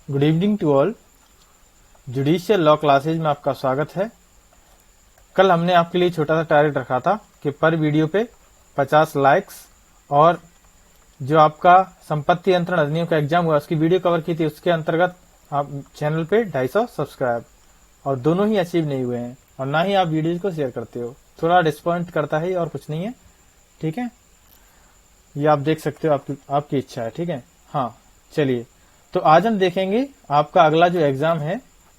Good evening to all. Judicial law classes में आपका स्वागत है। कल हमने आपके लिए छोटा सा टारगेट रखा था कि पर वीडियो पे 50 लाइक्स और जो आपका संपत्ति अंतरण अधिनियम का एग्जाम हुआ उसकी वीडियो कवर की थी, उसके अंतर्गत आप चैनल पे 250 सब्सक्राइब, और दोनों ही अचीव नहीं हुए हैं और ना ही आप वीडियोज को शेयर करते हो। थोड़ा डिसपॉइंट करता है और कुछ नहीं है, ठीक है। ये आप देख सकते हो, आपकी इच्छा है, ठीक है। हाँ चलिए, तो आज हम देखेंगे आपका अगला जो एग्जाम है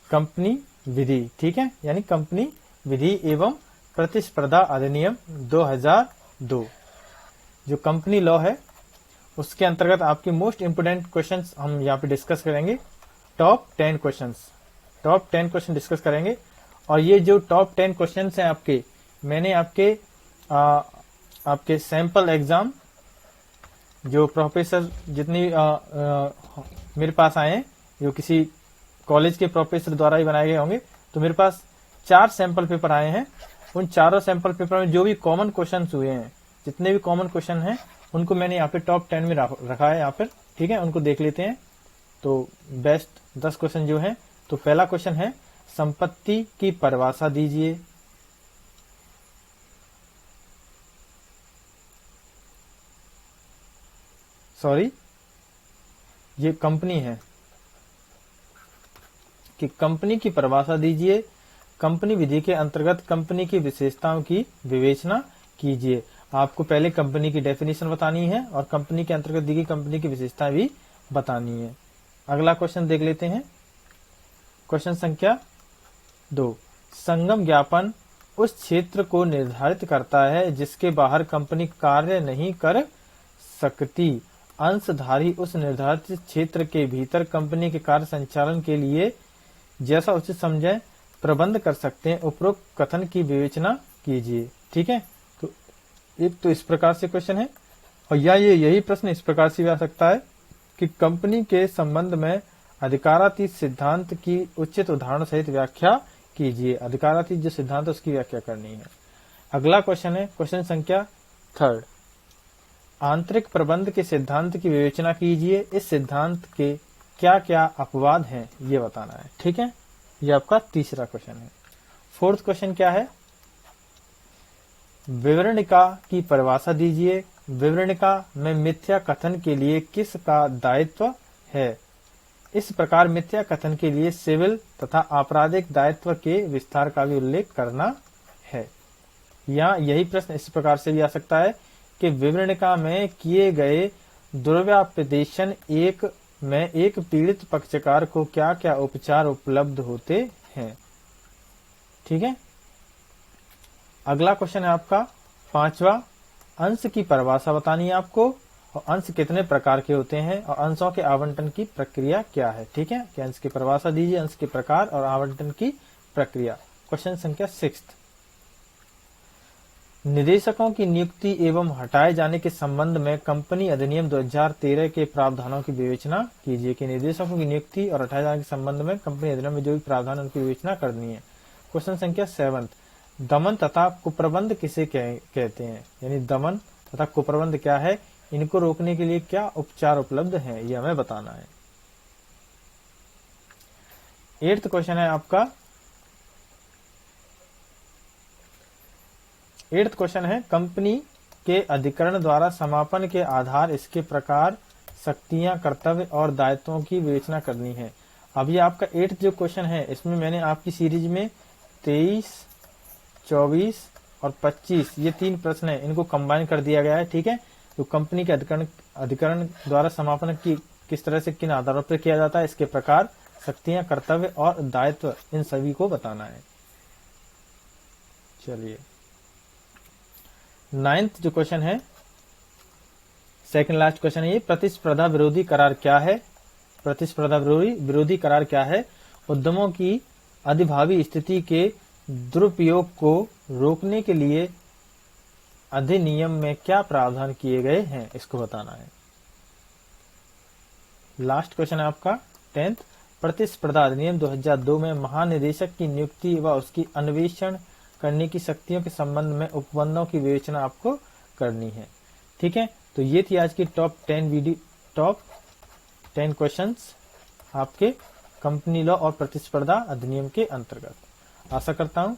कंपनी विधि, ठीक है, यानी कंपनी विधि एवं प्रतिस्पर्धा अधिनियम 2002। जो कंपनी लॉ है उसके अंतर्गत आपके मोस्ट इंपोर्टेंट क्वेश्चंस हम यहाँ पे डिस्कस करेंगे। टॉप 10 क्वेश्चन डिस्कस करेंगे। और ये जो टॉप 10 क्वेश्चंस हैं आपके, मैंने आपके सैंपल एग्जाम जो प्रोफेसर जितनी मेरे पास आए हैं, जो किसी कॉलेज के प्रोफेसर द्वारा ही बनाए गए होंगे, तो मेरे पास 4 सैंपल पेपर आए हैं। उन चारों सैंपल पेपर में जो भी कॉमन क्वेश्चन हुए हैं, जितने भी कॉमन क्वेश्चन हैं, उनको मैंने यहाँ पे टॉप 10 में रखा है यहाँ पर, ठीक है। उनको देख लेते हैं। तो बेस्ट 10 क्वेश्चन जो है, तो पहला क्वेश्चन है संपत्ति की परिभाषा दीजिए। सॉरी, ये कंपनी है कि कंपनी की परिभाषा दीजिए। कंपनी विधि के अंतर्गत कंपनी की विशेषताओं की विवेचना कीजिए। आपको पहले कंपनी की डेफिनेशन बतानी है और कंपनी के अंतर्गत दी गई कंपनी की विशेषताएं भी बतानी है। अगला क्वेश्चन देख लेते हैं। क्वेश्चन संख्या 2, संगम ज्ञापन उस क्षेत्र को निर्धारित करता है जिसके बाहर कंपनी कार्य नहीं कर सकती। अंशधारी उस निर्धारित क्षेत्र के भीतर कंपनी के कार्य संचालन के लिए जैसा उचित समझे प्रबंध कर सकते हैं। उपरोक्त कथन की विवेचना कीजिए, ठीक है। तो एक तो इस प्रकार से क्वेश्चन है, और यही प्रश्न इस प्रकार से भी आ सकता है कि कंपनी के संबंध में अधिकारातीत सिद्धांत की उचित उदाहरण सहित व्याख्या कीजिए। अधिकारातीत जो सिद्धांत है उसकी व्याख्या करनी है। अगला क्वेश्चन है क्वेश्चन संख्या 3, आंतरिक प्रबंध के सिद्धांत की विवेचना कीजिए। इस सिद्धांत के क्या क्या अपवाद हैं ये बताना है, ठीक है। ये आपका तीसरा क्वेश्चन है। 4th क्वेश्चन क्या है, विवरणिका की परिभाषा दीजिए। विवरणिका में मिथ्या कथन के लिए किसका दायित्व है। इस प्रकार मिथ्या कथन के लिए सिविल तथा आपराधिक दायित्व के विस्तार का भी उल्लेख करना है। या यही प्रश्न इस प्रकार से भी आ सकता है कि विवरणिका में किए गए दुर्व्यापदेशन में एक पीड़ित पक्षकार को क्या क्या उपचार उपलब्ध होते हैं, ठीक है। अगला क्वेश्चन है आपका 5वां, अंश की परिभाषा बतानी है आपको, और अंश कितने प्रकार के होते हैं और अंशों के आवंटन की प्रक्रिया क्या है, ठीक है। कि अंश की परिभाषा दीजिए, अंश के प्रकार और आवंटन की प्रक्रिया। क्वेश्चन संख्या 6, निदेशकों की नियुक्ति एवं हटाए जाने के संबंध में कंपनी अधिनियम 2013 के प्रावधानों की विवेचना कीजिए। कि निदेशकों की नियुक्ति और हटाए जाने के संबंध में कंपनी अधिनियम में जो भी प्रावधान उनकी विवेचना करनी है। क्वेश्चन संख्या 7, दमन तथा कुप्रबंध किसे कहते हैं, यानी दमन तथा कुप्रबंध क्या है, इनको रोकने के लिए क्या उपचार उपलब्ध है, ये हमें बताना है। 8th क्वेश्चन है आपका, 8th क्वेश्चन है कंपनी के अधिकरण द्वारा समापन के आधार, इसके प्रकार, शक्तियां, कर्तव्य और दायित्वों की विवेचना करनी है। अब ये आपका 8th जो क्वेश्चन है, इसमें मैंने आपकी सीरीज में 23, 24 और 25 ये 3 प्रश्न है, इनको कंबाइन कर दिया गया है, ठीक है। तो कंपनी के अधिकरण द्वारा समापन की किस तरह से किन आधारों पर किया जाता है, इसके प्रकार, शक्तियां, कर्तव्य और दायित्व, इन सभी को बताना है। चलिए 9th जो क्वेश्चन है, सेकंड लास्ट क्वेश्चन है ये, प्रतिस्पर्धा विरोधी करार क्या है। प्रतिस्पर्धा विरोधी करार क्या है, उद्यमों की अधिभावी स्थिति के दुरुपयोग को रोकने के लिए अधिनियम में क्या प्रावधान किए गए हैं, इसको बताना है। लास्ट क्वेश्चन है आपका 10th, प्रतिस्पर्धा अधिनियम 2002 में महानिदेशक की नियुक्ति व उसकी अन्वेषण करने की शक्तियों के संबंध में उपबंधों की विवेचना आपको करनी है, ठीक है। तो ये थी आज की टॉप 10 क्वेश्चंस आपके कंपनी लॉ और प्रतिस्पर्धा अधिनियम के अंतर्गत। आशा करता हूं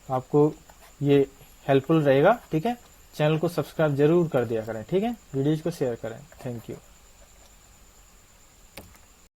आपको ये हेल्पफुल रहेगा। ठीक है, चैनल को सब्सक्राइब जरूर कर दिया करें। ठीक है, वीडियोज को शेयर करें। Thank you.